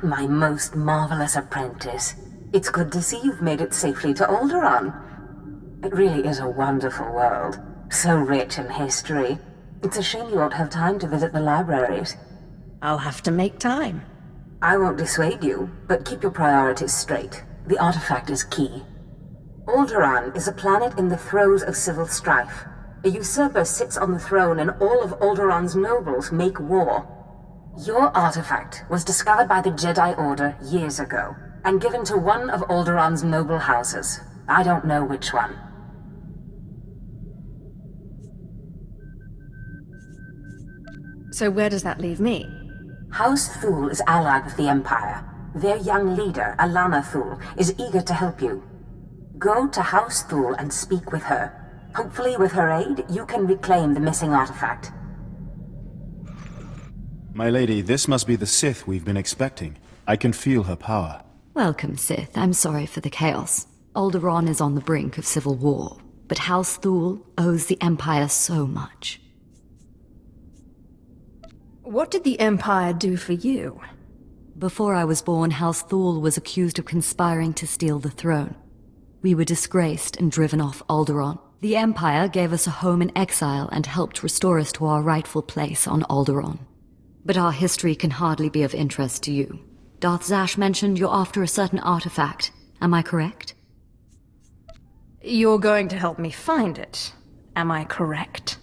My most marvelous apprentice. It's good to see you've made it safely to Alderaan. It really is a wonderful world. So rich in history. It's a shame you won't have time to visit the libraries. I'll have to make time. I won't dissuade you, but keep your priorities straight. The artifact is key. Alderaan is a planet in the throes of civil strife. A usurper sits on the throne and all of Alderaan's nobles make war. Your artifact was discovered by the Jedi Order years ago, and given to one of Alderaan's noble houses. I don't know which one. So where does that leave me? House Thule is allied with the Empire. Their young leader, Alana Thule, is eager to help you. Go to House Thule and speak with her. Hopefully with her aid, you can reclaim the missing artifact. My lady, this must be the Sith we've been expecting. I can feel her power. Welcome, Sith. I'm sorry for the chaos. Alderaan is on the brink of civil war, but House Thule owes the Empire so much. What did the Empire do for you? Before I was born, House Thule was accused of conspiring to steal the throne. We were disgraced and driven off Alderaan. The Empire gave us a home in exile and helped restore us to our rightful place on Alderaan. But our history can hardly be of interest to you. Darth Zash mentioned you're after a certain artifact. Am I correct? You're going to help me find it. Am I correct?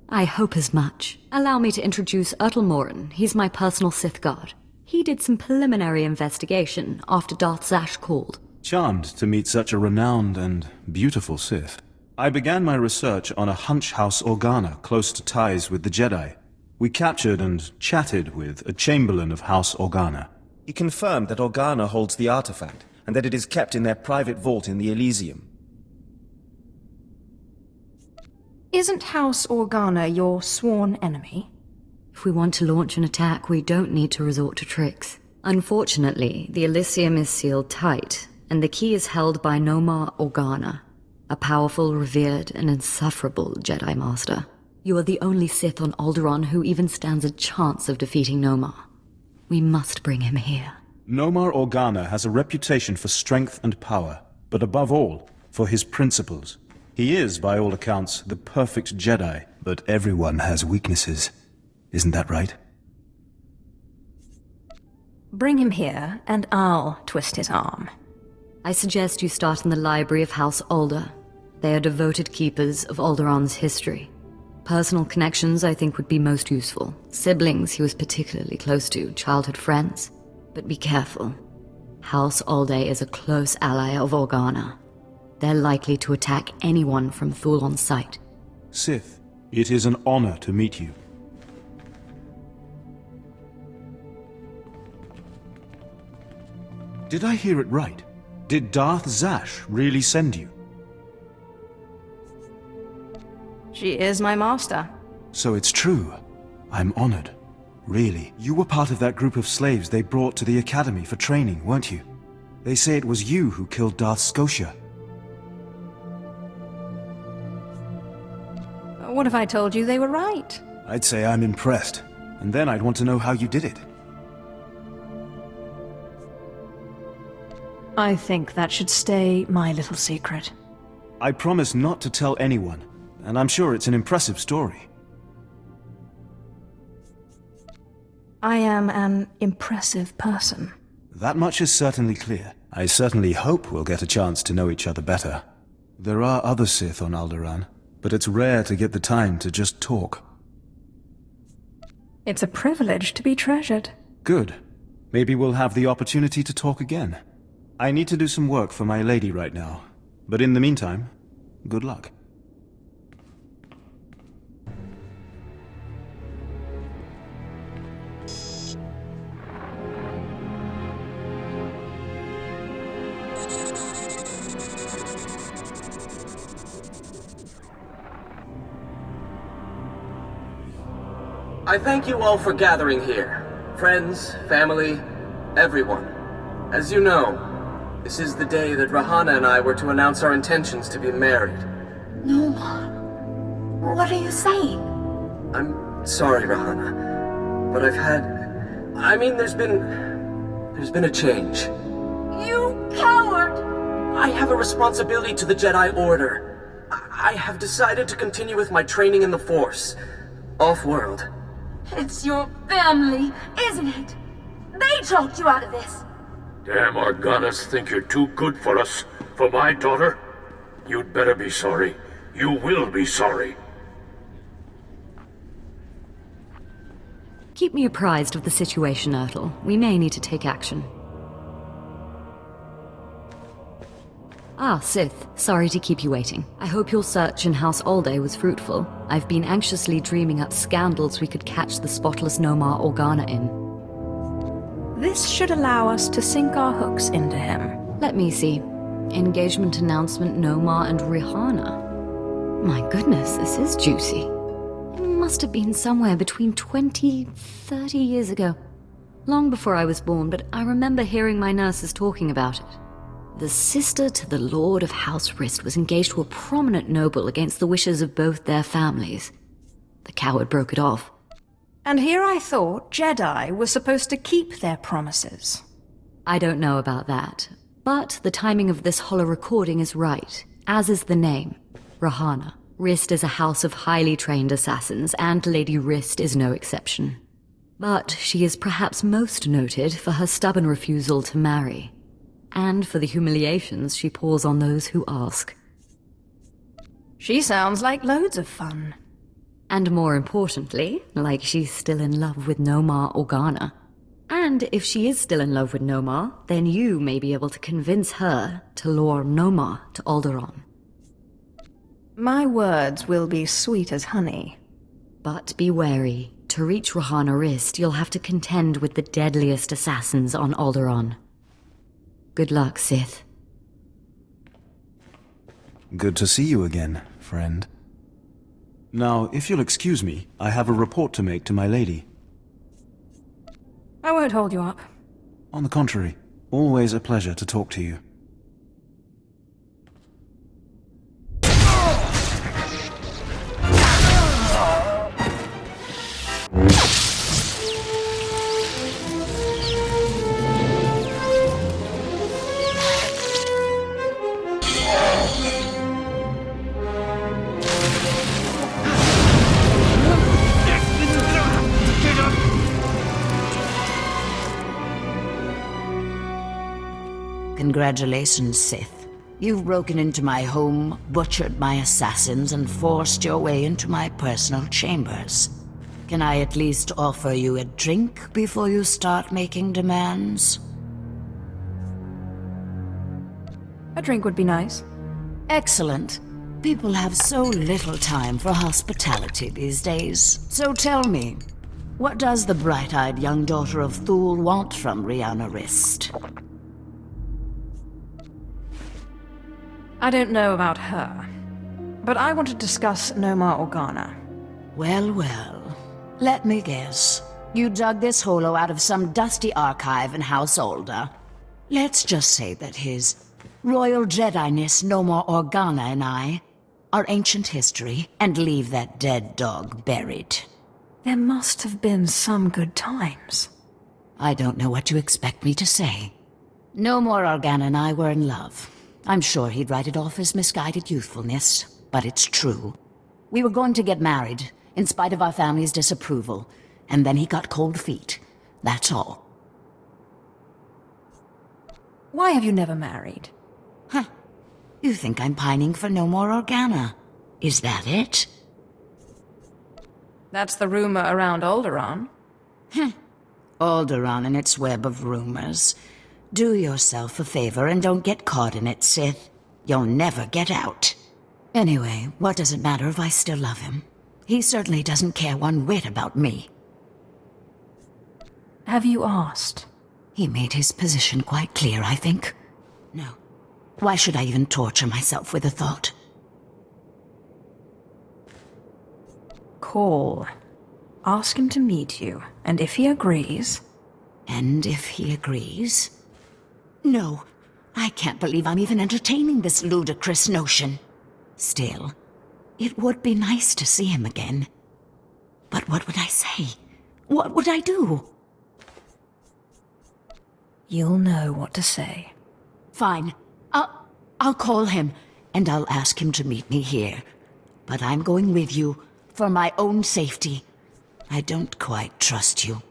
I hope as much. Allow me to introduce Ertelmorin. He's my personal Sith guard. He did some preliminary investigation after Darth Zash called. Charmed to meet such a renowned and beautiful Sith. I began my research on a hunch house Organa close to ties with the Jedi. We captured and chatted with a Chamberlain of House Organa. He confirmed that Organa holds the artifact, and that it is kept in their private vault in the Elysium. Isn't House Organa your sworn enemy? If we want to launch an attack, we don't need to resort to tricks. Unfortunately, the Elysium is sealed tight, and the key is held by Nomar Organa, a powerful, revered, and insufferable Jedi Master. You are the only Sith on Alderaan who even stands a chance of defeating Nomar. We must bring him here. Nomar Organa has a reputation for strength and power, but above all, for his principles. He is, by all accounts, the perfect Jedi, but everyone has weaknesses. Isn't that right? Bring him here, and I'll twist his arm. I suggest you start in the library of House Alder. They are devoted keepers of Alderaan's history. Personal connections I think would be most useful. Siblings he was particularly close to, childhood friends. But be careful. House Alder is a close ally of Organa. They're likely to attack anyone from Thule on sight. Sith, it is an honor to meet you. Did I hear it right? Did Darth Zash really send you? She is my master. So it's true. I'm honored. Really. You were part of that group of slaves they brought to the academy for training, weren't you? They say it was you who killed Darth Scotia. What if I told you they were right? I'd say I'm impressed. And then I'd want to know how you did it. I think that should stay my little secret. I promise not to tell anyone, and I'm sure it's an impressive story. I am an impressive person. That much is certainly clear. I certainly hope we'll get a chance to know each other better. There are other Sith on Alderaan, but it's rare to get the time to just talk. It's a privilege to be treasured. Good. Maybe we'll have the opportunity to talk again. I need to do some work for my lady right now, but in the meantime, good luck. I thank you all for gathering here. Friends, family, everyone. As you know, this is the day that Rahana and I were to announce our intentions to be married. No, what are you saying? I'm sorry, Rahana, but there's been there's been a change. You coward! I have a responsibility to the Jedi Order. I have decided to continue with my training in the Force. Off-world. It's your family, isn't it? They talked you out of this. Damn Organas think you're too good for us, for my daughter? You'd better be sorry. You will be sorry. Keep me apprised of the situation, Ertl. We may need to take action. Ah, Sith. Sorry to keep you waiting. I hope your search in House Alde was fruitful. I've been anxiously dreaming up scandals we could catch the spotless Nomar Organa in. This should allow us to sink our hooks into him. Let me see. Engagement announcement, Nomar and Rihanna. My goodness, this is juicy. It must have been somewhere between 20, 30 years ago. Long before I was born, but I remember hearing my nurses talking about it. The sister to the Lord of House Rist was engaged to a prominent noble against the wishes of both their families. The coward broke it off. And here I thought Jedi were supposed to keep their promises. I don't know about that, but the timing of this holo recording is right, as is the name, Rihanna. Rist is a house of highly trained assassins, and Lady Rist is no exception. But she is perhaps most noted for her stubborn refusal to marry, and for the humiliations she pours on those who ask. She sounds like loads of fun. And more importantly, like she's still in love with Nomar Organa. And if she is still in love with Nomar, then you may be able to convince her to lure Nomar to Alderaan. My words will be sweet as honey. But be wary. To reach Rihanna Rist, you'll have to contend with the deadliest assassins on Alderaan. Good luck, Sith. Good to see you again, friend. Now, if you'll excuse me, I have a report to make to my lady. I won't hold you up. On the contrary, always a pleasure to talk to you. Congratulations, Sith. You've broken into my home, butchered my assassins, and forced your way into my personal chambers. Can I at least offer you a drink before you start making demands? A drink would be nice. Excellent. People have so little time for hospitality these days. So tell me, what does the bright-eyed young daughter of Thule want from Rihanna Rist? I don't know about her, but I want to discuss Nomar Organa. Well, well. Let me guess. You dug this holo out of some dusty archive in House Alda. Let's just say that his Royal Jedi-ness Nomar Organa and I are ancient history, and leave that dead dog buried. There must have been some good times. I don't know what you expect me to say. Nomar Organa and I were in love. I'm sure he'd write it off as misguided youthfulness, but it's true. We were going to get married, in spite of our family's disapproval, and then he got cold feet. That's all. Why have you never married? Huh. You think I'm pining for Nomar Organa? Is that it? That's the rumor around Alderaan. Alderaan and its web of rumors. Do yourself a favor and don't get caught in it, Sith. You'll never get out. Anyway, what does it matter if I still love him? He certainly doesn't care one whit about me. Have you asked? He made his position quite clear, I think. No. Why should I even torture myself with the thought? Call. Ask him to meet you, and if he agrees... And if he agrees? No, I can't believe I'm even entertaining this ludicrous notion. Still, it would be nice to see him again. But what would I say? What would I do? You'll know what to say. Fine. I'll call him, and I'll ask him to meet me here. But I'm going with you, for my own safety. I don't quite trust you.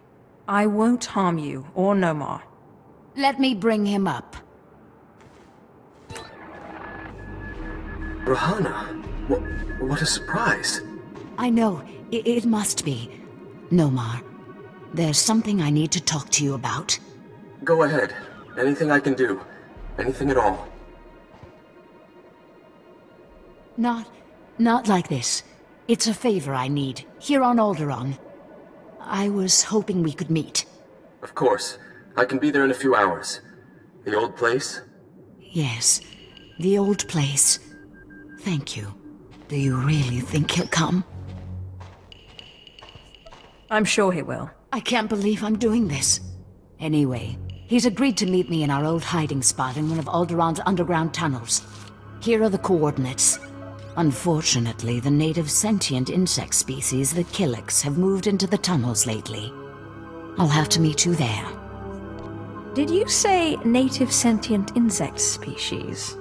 I won't harm you, or Nomar. Let me bring him up. Rahana, what a surprise. I know, it must be. Nomar, there's something I need to talk to you about. Go ahead. Anything I can do. Anything at all. Not like this. It's a favor I need, here on Alderaan. I was hoping we could meet. Of course. I can be there in a few hours. The old place? Yes, the old place. Thank you. Do you really think he'll come? I'm sure he will. I can't believe I'm doing this. Anyway, he's agreed to meet me in our old hiding spot in one of Alderaan's underground tunnels. Here are the coordinates. Unfortunately, the native sentient insect species, the Killiks, have moved into the tunnels lately. I'll have to meet you there. Did you say native sentient insect species?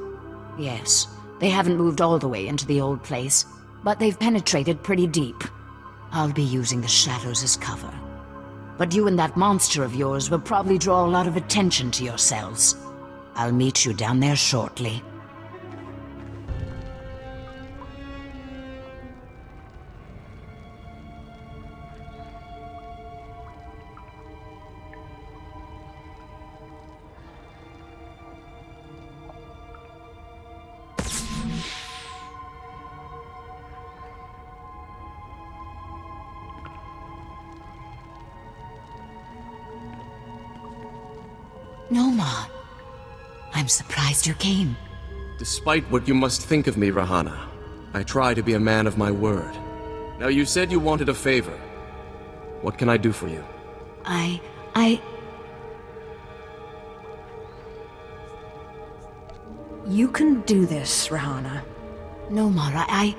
Yes. They haven't moved all the way into the old place, but they've penetrated pretty deep. I'll be using the shadows as cover. But you and that monster of yours will probably draw a lot of attention to yourselves. I'll meet you down there shortly. Nomar, I'm surprised you came. Despite what you must think of me, Rahana, I try to be a man of my word. Now, you said you wanted a favor. What can I do for you? You can do this, Rahana. Nomar,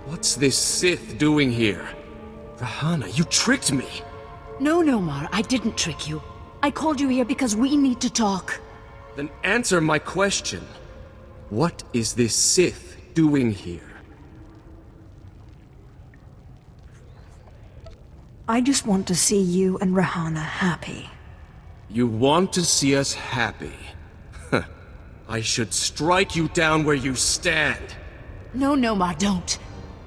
What's this Sith doing here? Rahana, you tricked me! No, Nomar, I didn't trick you. I called you here because we need to talk. Then answer my question. What is this Sith doing here? I just want to see you and Rahana happy. You want to see us happy? I should strike you down where you stand. No, Nomar, don't.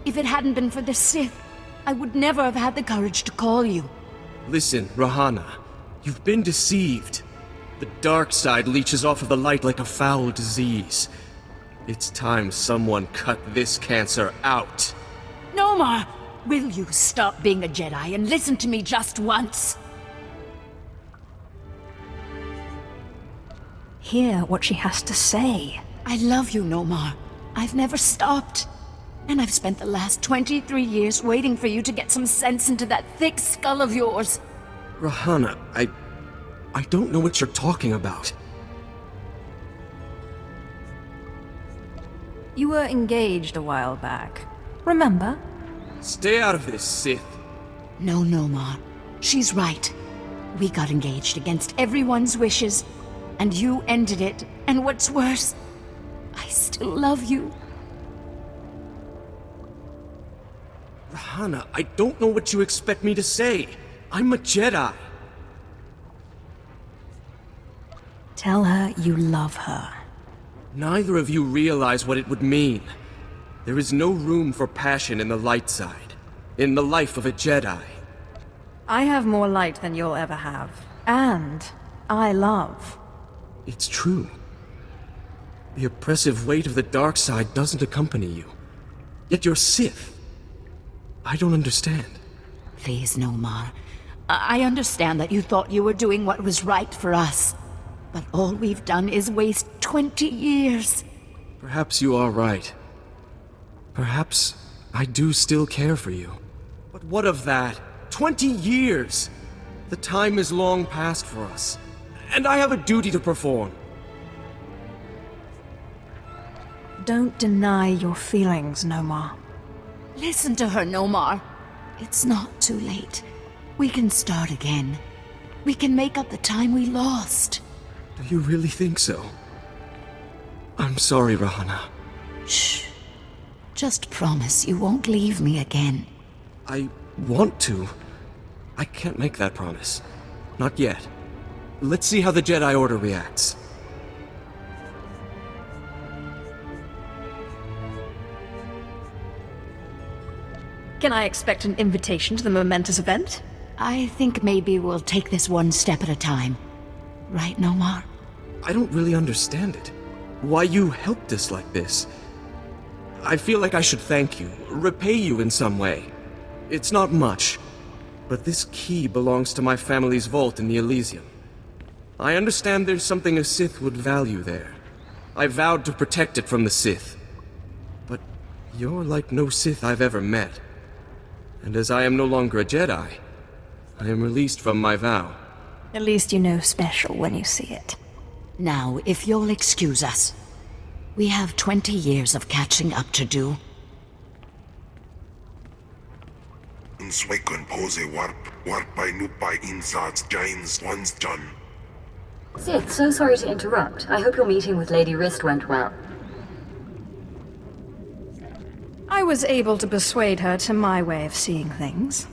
If it hadn't been for the Sith, I would never have had the courage to call you. Listen, Rahana. You've been deceived. The dark side leeches off of the light like a foul disease. It's time someone cut this cancer out. Nomar, will you stop being a Jedi and listen to me just once? Hear what she has to say. I love you, Nomar. I've never stopped. And I've spent the last 23 years waiting for you to get some sense into that thick skull of yours. Rahana, I don't know what you're talking about. You were engaged a while back. Remember? Stay out of this, Sith. No, Nomar. She's right. We got engaged against everyone's wishes, and you ended it. And what's worse, I still love you. Rahana, I don't know what you expect me to say. I'm a Jedi. Tell her you love her. Neither of you realize what it would mean. There is no room for passion in the light side, in the life of a Jedi. I have more light than you'll ever have. And I love. It's true. The oppressive weight of the dark side doesn't accompany you. Yet you're Sith. I don't understand. Please, Nomar. I understand that you thought you were doing what was right for us. But all we've done is waste 20 years. Perhaps you are right. Perhaps I do still care for you. But what of that? 20 years! The time is long past for us. And I have a duty to perform. Don't deny your feelings, Nomar. Listen to her, Nomar. It's not too late. We can start again. We can make up the time we lost. Do you really think so? I'm sorry, Rahana. Shh. Just promise you won't leave me again. I want to. I can't make that promise. Not yet. Let's see how the Jedi Order reacts. Can I expect an invitation to the momentous event? I think maybe we'll take this one step at a time. Right, Nomar? I don't really understand it. Why you helped us like this. I feel like I should thank you, repay you in some way. It's not much, but this key belongs to my family's vault in the Elysium. I understand there's something a Sith would value there. I vowed to protect it from the Sith. But you're like no Sith I've ever met. And as I am no longer a Jedi, I am released from my vow. At least you know special when you see it. Now, if you'll excuse us. We have 20 years of catching up to do. Sith, so sorry to interrupt. I hope your meeting with Lady Wrist went well. I was able to persuade her to my way of seeing things.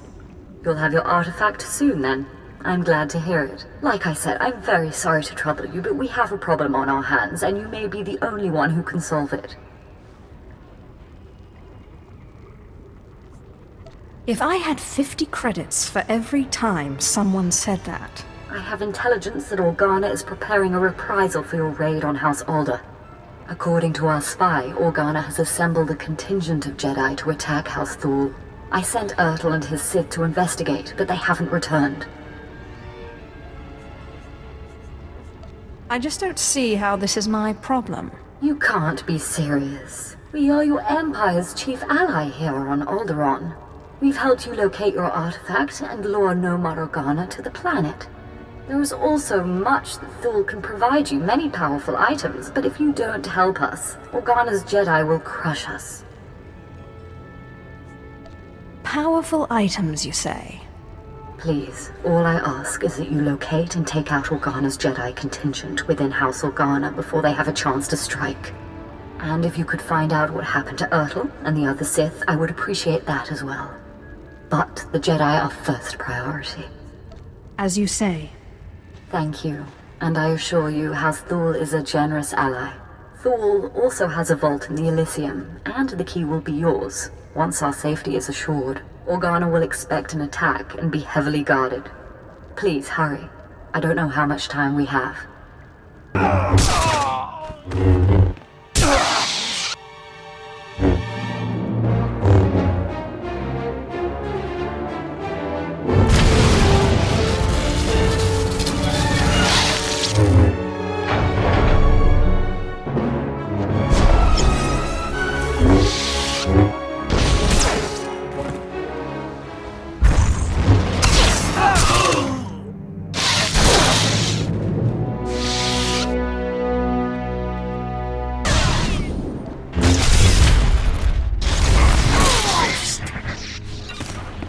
You'll have your artifact soon, then. I'm glad to hear it. Like I said, I'm very sorry to trouble you, but we have a problem on our hands, and you may be the only one who can solve it. If I had 50 credits for every time someone said that... I have intelligence that Organa is preparing a reprisal for your raid on House Alder. According to our spy, Organa has assembled a contingent of Jedi to attack House Thul. I sent Ertl and his Sith to investigate, but they haven't returned. I just don't see how this is my problem. You can't be serious. We are your Empire's chief ally here on Alderaan. We've helped you locate your artifact and lure Nomar Organa to the planet. There is also much that Thul can provide you, many powerful items, but if you don't help us, Organa's Jedi will crush us. Powerful items, you say? Please, all I ask is that you locate and take out Organa's Jedi contingent within House Organa before they have a chance to strike. And if you could find out what happened to Ertl and the other Sith, I would appreciate that as well. But the Jedi are first priority. As you say. Thank you, and I assure you House Thul is a generous ally. Thul also has a vault in the Elysium, and the key will be yours, once our safety is assured. Organa will expect an attack and be heavily guarded. Please, hurry. I don't know how much time we have.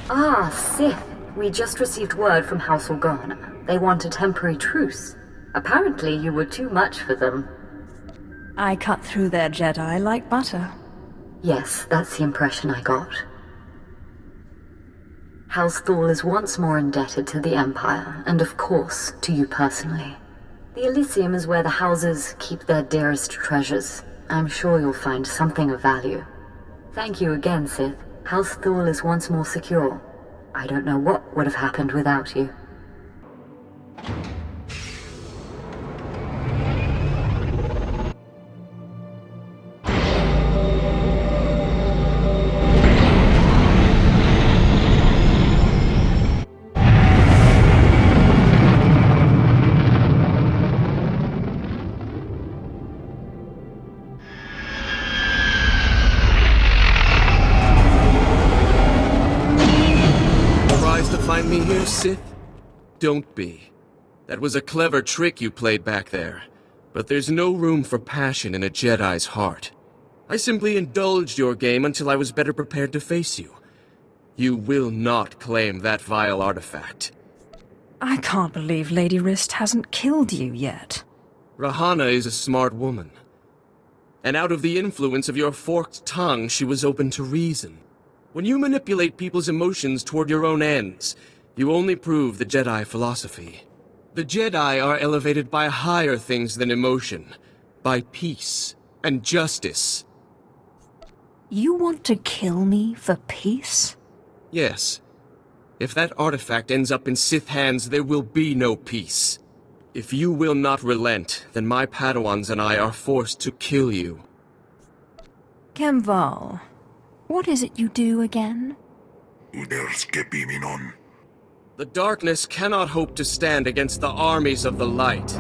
Ah, Sith. We just received word from House Organa. They want a temporary truce. Apparently you were too much for them. I cut through their Jedi like butter. Yes, that's the impression I got. House Thul is once more indebted to the Empire, and of course, to you personally. The Elysium is where the houses keep their dearest treasures. I'm sure you'll find something of value. Thank you again, Sith. House Thul is once more secure. I don't know what would have happened without you. Find me here, Sith? Don't be. That was a clever trick you played back there. But there's no room for passion in a Jedi's heart. I simply indulged your game until I was better prepared to face you. You will not claim that vile artifact. I can't believe Lady Wrist hasn't killed you yet. Rahana is a smart woman. And out of the influence of your forked tongue, she was open to reason. When you manipulate people's emotions toward your own ends, you only prove the Jedi philosophy. The Jedi are elevated by higher things than emotion, by peace and justice. You want to kill me for peace? Yes. If that artifact ends up in Sith hands, there will be no peace. If you will not relent, then my Padawans and I are forced to kill you. Kemval, what is it you do again? The The darkness cannot hope to stand against the armies of the light.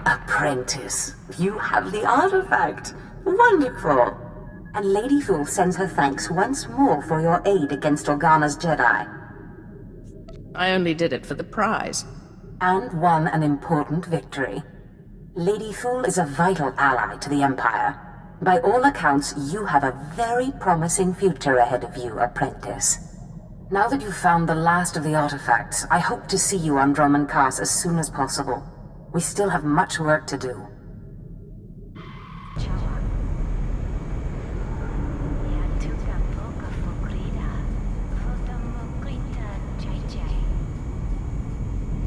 Apprentice, you have the artifact. Wonderful. And Lady Fool sends her thanks once more for your aid against Organa's Jedi. I only did it for the prize. And won an important victory. Lady Fool is a vital ally to the Empire. By all accounts, you have a very promising future ahead of you, Apprentice. Now that you've found the last of the artifacts, I hope to see you on Dromund Kaas as soon as possible. We still have much work to do.